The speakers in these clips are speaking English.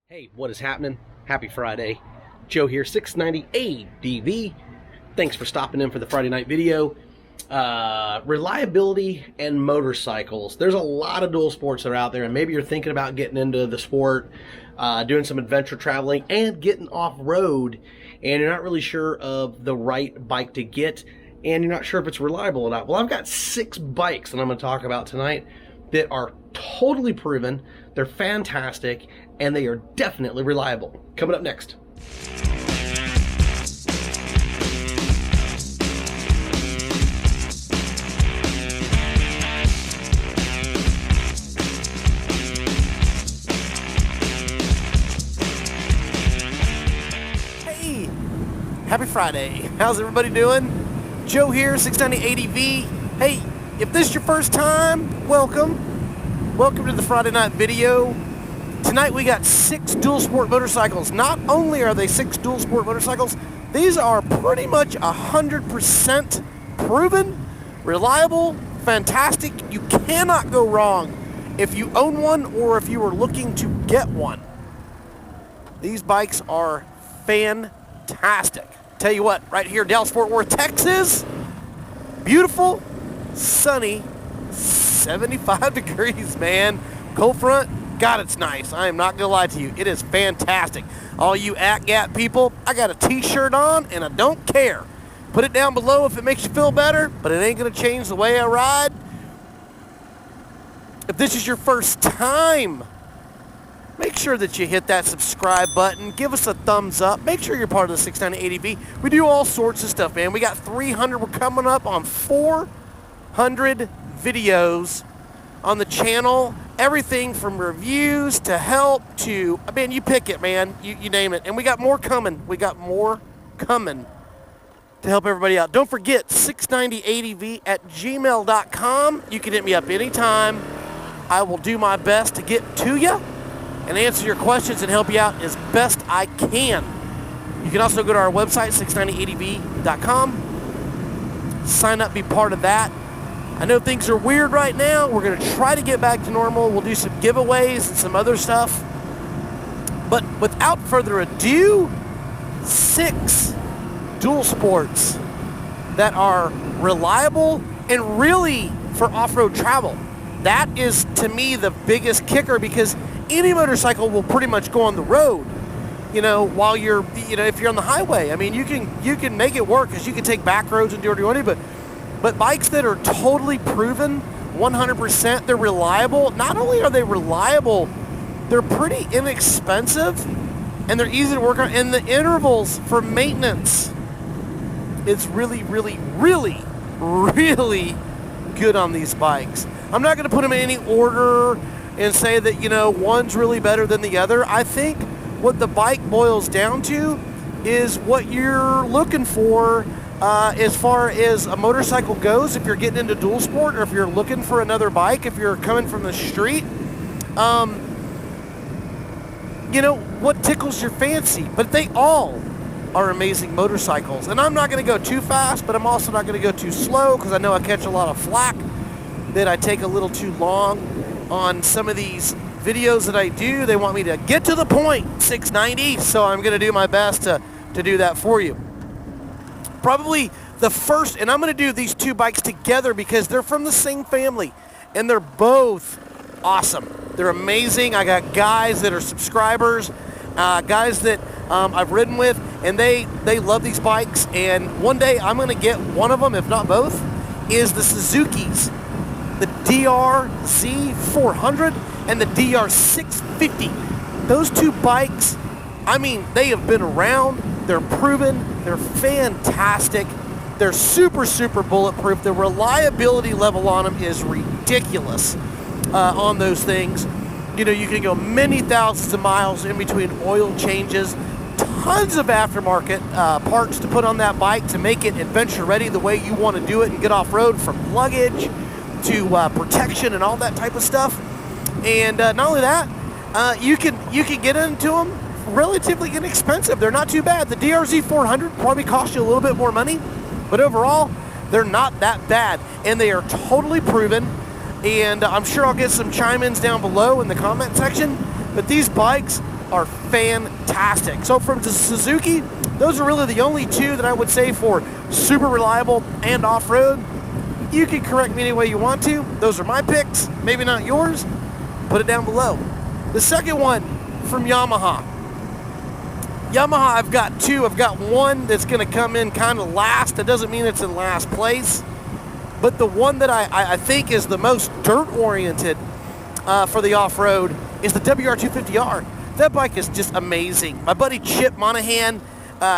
Hey, what is happening? Happy Friday. Joe here, 690 AVG. Thanks for stopping in for the Friday night video. Reliability and motorcycles. There's a lot of dual sports that are out there, and maybe you're thinking about getting into the sport, doing some adventure traveling, and getting off-road, and you're not really sure of the right bike to get, and you're not sure if it's reliable or not. Well, I've got 6 bikes that I'm going to talk about tonight that are totally proven, they're fantastic, and they are definitely reliable. Coming up next. Hey, happy Friday. How's everybody doing? Joe here, 690 AVG. Hey, if this is your first time, welcome. Welcome to the Friday night video. Tonight we got 6 dual sport motorcycles. Not only are they 6 dual sport motorcycles, these are pretty much 100% proven, reliable, fantastic. You cannot go wrong if you own one or if you are looking to get one. These bikes are fantastic. Tell you what, right here in Dallas-Fort Worth, Texas, beautiful, sunny, 75 degrees, man. Cold front. God, it's nice. I am not going to lie to you. It is fantastic. All you ATGAT people, I got a t-shirt on, and I don't care. Put it down below if it makes you feel better, but it ain't going to change the way I ride. If this is your first time, make sure that you hit that subscribe button. Give us a thumbs up. Make sure you're part of the 690 AVG. We do all sorts of stuff, man. We got 300. We're coming up on 400 videos on the channel. Everything from reviews to help to, I mean, you pick it, man. You name it. And we got more coming. We got more coming to help everybody out. Don't forget, 690AVG@gmail.com. You can hit me up anytime. I will do my best to get to you and answer your questions and help you out as best I can. You can also go to our website, 690AVG.com. Sign up, be part of that. I know things are weird right now. We're going to try to get back to normal. We'll do some giveaways and some other stuff. But without further ado, 6 dual sports that are reliable and really for off-road travel. That is, to me, the biggest kicker, because any motorcycle will pretty much go on the road, you know, while you're, you know, if you're on the highway. I mean, you can make it work, because you can take back roads and do what you want to do, but bikes that are totally proven, 100%, they're reliable. Not only are they reliable, they're pretty inexpensive, and they're easy to work on. And the intervals for maintenance, it's really, really, really, really good on these bikes. I'm not going to put them in any order and say that, you know, one's really better than the other. I think what the bike boils down to is what you're looking for as far as a motorcycle goes. If you're getting into dual sport, or if you're looking for another bike, if you're coming from the street, you know, what tickles your fancy. But they all are amazing motorcycles. And I'm not going to go too fast, but I'm also not going to go too slow, because I know I catch a lot of flack that I take a little too long on some of these videos that I do. They want me to get to the point, 690, so I'm going to do my best to do that for you. Probably the first, and I'm going to do these 2 bikes together because they're from the same family, and they're both awesome. They're amazing. I got guys that are subscribers, guys that I've ridden with, and they love these bikes, and one day I'm going to get one of them, if not both, is the Suzuki's, the DRZ400 and the DR650. Those 2 bikes, I mean, they have been around. They're proven. They're fantastic. They're super, super bulletproof. The reliability level on them is ridiculous on those things. You know, you can go many thousands of miles in between oil changes, tons of aftermarket parts to put on that bike to make it adventure ready the way you want to do it and get off-road, from luggage to protection and all that type of stuff. And not only that, you can get into them relatively inexpensive. They're not too bad. The DRZ400 probably cost you a little bit more money, but overall, they're not that bad, and they are totally proven. And I'm sure I'll get some chime-ins down below in the comment section, but these bikes are fantastic. So from the Suzuki, those are really the only two that I would say for super reliable and off-road. You can correct me any way you want to. Those are my picks, maybe not yours. Put it down below. The second one from Yamaha. Yamaha, I've got two. I've got one that's going to come in kind of last. That doesn't mean it's in last place. But the one that I think is the most dirt-oriented for the off-road is the WR250R. That bike is just amazing. My buddy Chip Monahan,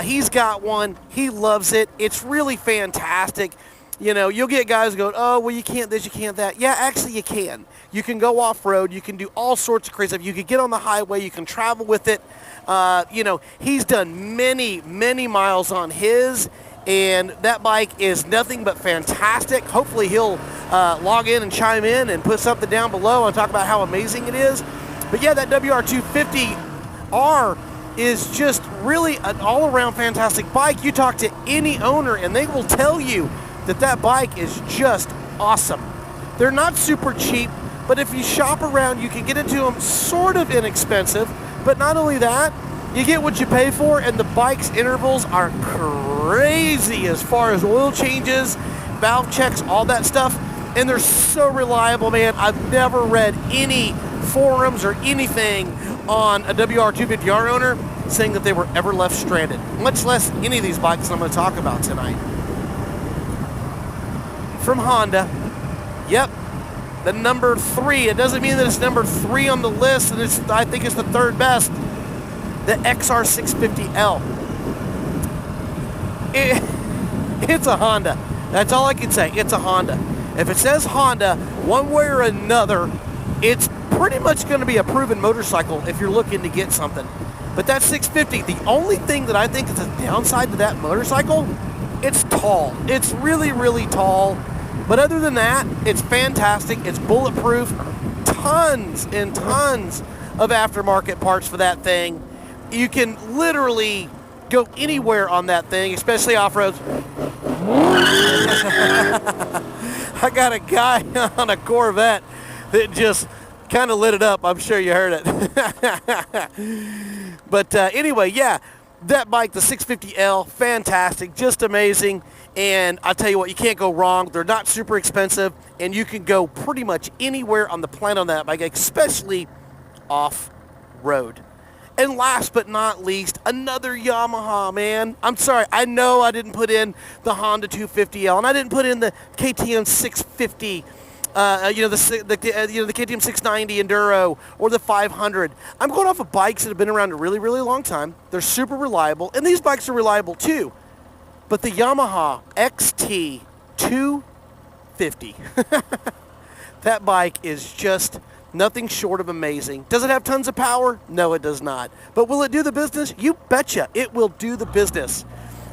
he's got one. He loves it. It's really fantastic. You know, you'll get guys going, oh, well, you can't this, you can't that. Yeah, actually, you can. You can go off-road. You can do all sorts of crazy stuff. You can get on the highway. You can travel with it. You know, he's done many, many miles on his, and that bike is nothing but fantastic. Hopefully, he'll log in and chime in and put something down below and talk about how amazing it is. But, yeah, that WR250R is just really an all-around fantastic bike. You talk to any owner, and they will tell you that bike is just awesome. They're not super cheap, but if you shop around, you can get into them sort of inexpensive. But not only that, you get what you pay for, and the bike's intervals are crazy as far as oil changes, valve checks, all that stuff. And they're so reliable, man. I've never read any forums or anything on a WR250R owner saying that they were ever left stranded, much less any of these bikes I'm going to talk about tonight. From Honda, yep, the number 3. It doesn't mean that it's number 3 on the list, and I think it's the third best. The XR650L. It's a Honda. That's all I can say. It's a Honda. If it says Honda, one way or another, it's pretty much going to be a proven motorcycle if you're looking to get something. But that 650, the only thing that I think is a downside to that motorcycle, it's tall. It's really, really tall. But other than that, it's fantastic. It's bulletproof. Tons and tons of aftermarket parts for that thing. You can literally go anywhere on that thing, especially off-road. I got a guy on a Corvette that just kind of lit it up. I'm sure you heard it. But anyway, yeah, that bike, the 650L, fantastic, just amazing. And I'll tell you what, you can't go wrong. They're not super expensive, and you can go pretty much anywhere on the planet on that bike, especially off-road. And last but not least, another Yamaha, man. I'm sorry, I know I didn't put in the Honda 250L, and I didn't put in the KTM 650, the KTM 690 Enduro, or the 500. I'm going off of bikes that have been around a really, really long time. They're super reliable, and these bikes are reliable too. But the Yamaha XT250, that bike is just nothing short of amazing. Does it have tons of power? No, it does not. But will it do the business? You betcha it will do the business.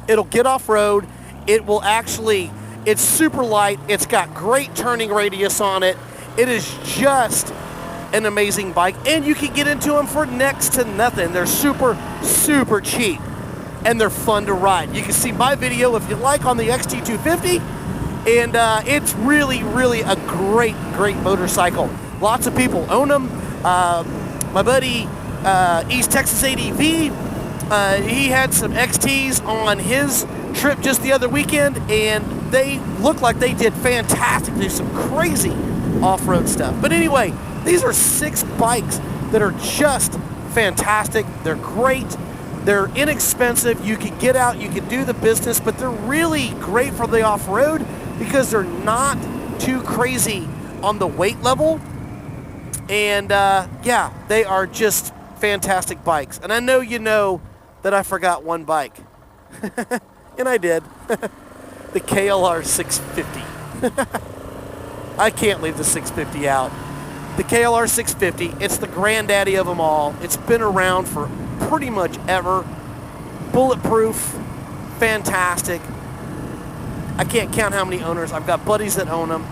It'll get off-road. It will actually, it's super light. It's got great turning radius on it. It is just an amazing bike. And you can get into them for next to nothing. They're super, super cheap. And they're fun to ride. You can see my video if you like on the XT250, and it's really, really a great, great motorcycle. Lots of people own them. My buddy East Texas ADV, he had some XTs on his trip just the other weekend, and they look like they did fantastic. There's some crazy off-road stuff. But anyway, these are 6 bikes that are just fantastic. They're great. They're inexpensive. You can get out, you can do the business, but they're really great for the off-road because they're not too crazy on the weight level. And yeah, they are just fantastic bikes. And I know you know that I forgot one bike. And I did. The KLR650. I can't leave the 650 out. The KLR650, it's the granddaddy of them all. It's been around for pretty much ever. Bulletproof, fantastic. I can't count how many owners. I've got buddies that own them,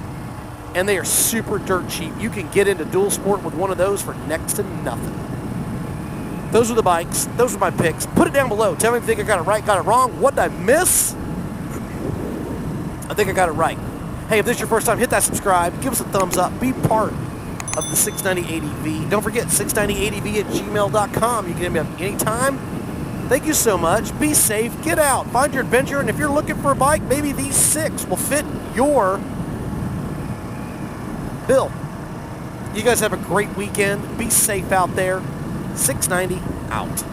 and they are super dirt cheap. You can get into dual sport with one of those for next to nothing. Those are the bikes. Those are my picks. Put it down below. Tell me if you think I got it right, got it wrong. What did I miss? I think I got it right. Hey, if this is your first time, hit that subscribe. Give us a thumbs up. Be part of the 690ADV. Don't forget, 690ADV@gmail.com. You can hit me up anytime. Thank you so much. Be safe. Get out. Find your adventure. And if you're looking for a bike, maybe these 6 will fit your bill. You guys have a great weekend. Be safe out there. 690 out.